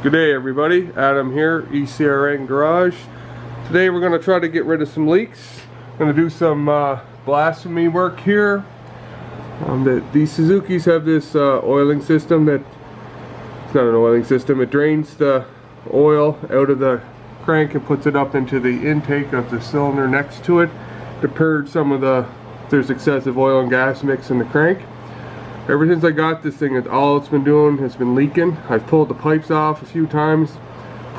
Good day everybody, Adam here, ECRN Garage. Today we're going to try to get rid of some leaks. I'm going to do some blasphemy work here. These Suzukis have this oiling system that, it's not an oiling system, it drains the oil out of the crank and puts it up into the intake of the cylinder next to it to purge some of there's excessive oil and gas mix in the crank. Ever since I got this thing, all it's been doing has been leaking. I've pulled the pipes off a few times.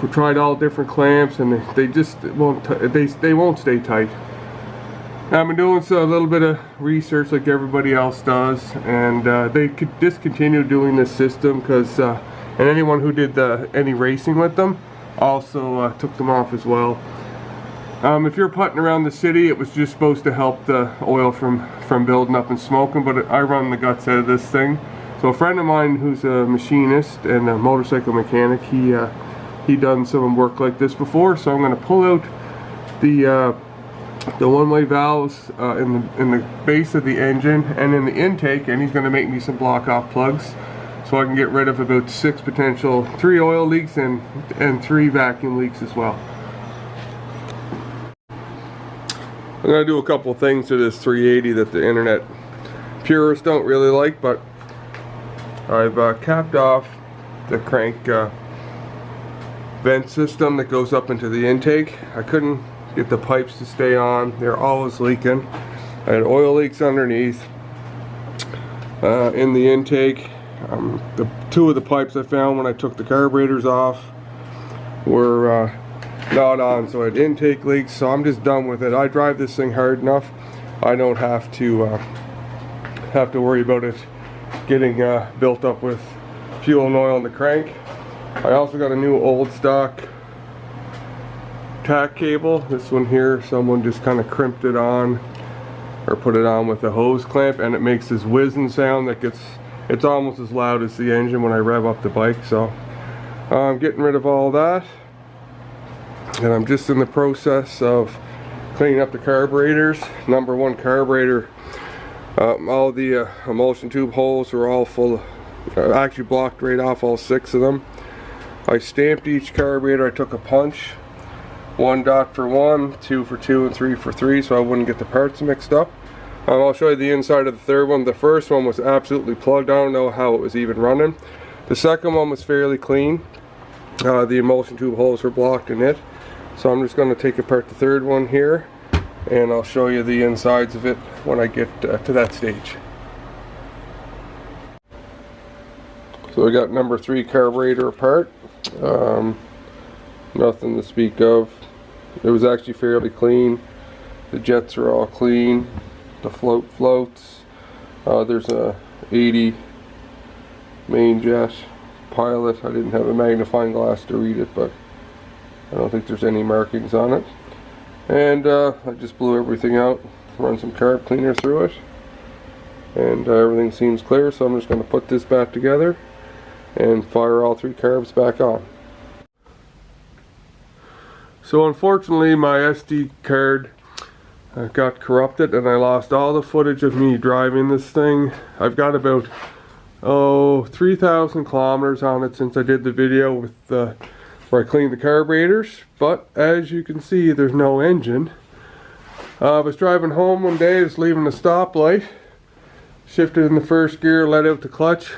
We tried all different clamps, and they just won't. They won't stay tight. Now, I've been doing a little bit of research like everybody else does, and they could discontinue doing this system because, and anyone who did any racing with them also took them off as well. If you're putting around the city, it was just supposed to help the oil from building up and smoking, but I run the guts out of this thing. So a friend of mine who's a machinist and a motorcycle mechanic, he done some work like this before, so I'm going to pull out the one-way valves in the base of the engine and in the intake, and he's going to make me some block-off plugs so I can get rid of about 3 oil leaks and 3 vacuum leaks as well. I'm going to do a couple things to this 380 that the internet purists don't really like, but I've capped off the crank vent system that goes up into the intake. I couldn't get the pipes to stay on. They're always leaking. I had oil leaks underneath in the intake. The 2 of the pipes I found when I took the carburetors off were not on, so I had intake leaks, so I'm just done with it. I drive this thing hard enough. I don't have to worry about it getting built up with fuel and oil in the crank. I also got a new old stock tack cable. This one here, someone just kind of crimped it on or put it on with a hose clamp, and it makes this whizzing sound that it's almost as loud as the engine when I rev up the bike. So I'm getting rid of all that. And I'm just in the process of cleaning up the carburetors. Number 1 carburetor, all the emulsion tube holes were all full of, actually blocked right off all 6 of them. I stamped each carburetor. I took a punch, 1 dot for 1, 2 for 2, and 3 for 3, so I wouldn't get the parts mixed up. I'll show you the inside of the third one. The first one was absolutely plugged. I don't know how it was even running. The second one was fairly clean. The emulsion tube holes were blocked in it. So I'm just going to take apart the third one here, and I'll show you the insides of it when I get to that stage. So I got number 3 carburetor apart. Nothing to speak of. It was actually fairly clean. The jets are all clean. The floats. There's a 80 main jet pilot. I didn't have a magnifying glass to read it, but I don't think there's any markings on it. And I just blew everything out, run some carb cleaner through it, and everything seems clear, so I'm just going to put this back together and fire all 3 carbs back on. So unfortunately my SD card got corrupted, and I lost all the footage of me driving this thing. I've got about 3,000 kilometers on it since I did the video with where I cleaned the carburetors, but as you can see, there's no engine. I was driving home one day, I was leaving the stoplight, shifted in the first gear, let out the clutch,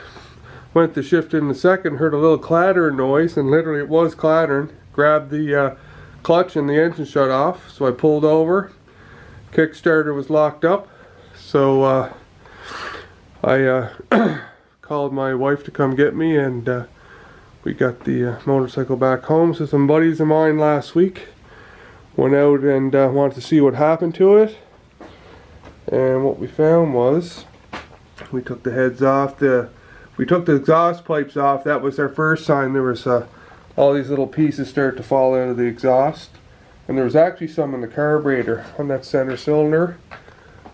went to shift in the second, heard a little clattering noise, and literally it was clattering. Grabbed the clutch and the engine shut off, so I pulled over. Kickstarter was locked up, so I called my wife to come get me, and we got the motorcycle back home. So some buddies of mine last week went out and wanted to see what happened to it. And what we found was, we took the heads off, we took the exhaust pipes off. That was our first sign. There was all these little pieces start to fall out of the exhaust. And there was actually some in the carburetor on that center cylinder,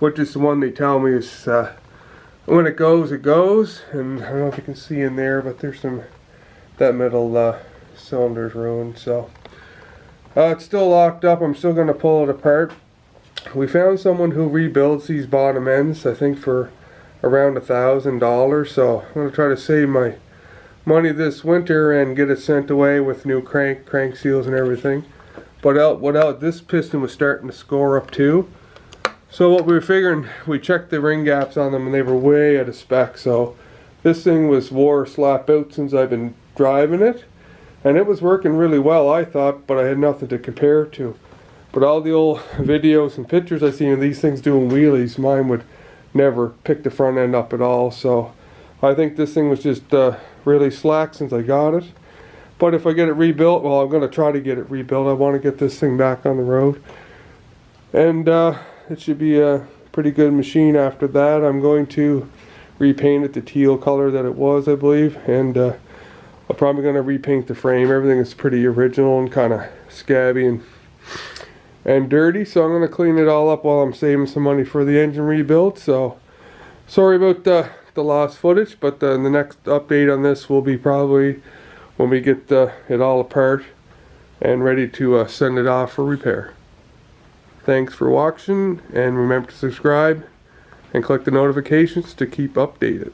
which is the one they tell me is, when it goes, it goes. And I don't know if you can see in there, but there's some, that middle cylinder's ruined, so it's still locked up. I'm still going to pull it apart. We found someone who rebuilds these bottom ends, I think for around $1,000, so I'm going to try to save my money this winter and get it sent away with new crank seals and everything. But this piston was starting to score up too. So what we were figuring, we checked the ring gaps on them and they were way out of spec. So this thing was wore slap out since I've been driving it. And it was working really well, I thought, but I had nothing to compare it to. But all the old videos and pictures I seen of these things doing wheelies, mine would never pick the front end up at all. So I think this thing was just really slack since I got it. But if I get it rebuilt, well, I'm going to try to get it rebuilt. I want to get this thing back on the road. And it should be a pretty good machine after that. I'm going to repaint it the teal color that it was, I believe. And I'm probably going to repaint the frame. Everything is pretty original and kind of scabby and dirty. So I'm going to clean it all up while I'm saving some money for the engine rebuild. So sorry about the lost footage, but the next update on this will be probably when we get it all apart and ready to send it off for repair. Thanks for watching, and remember to subscribe and click the notifications to keep updated.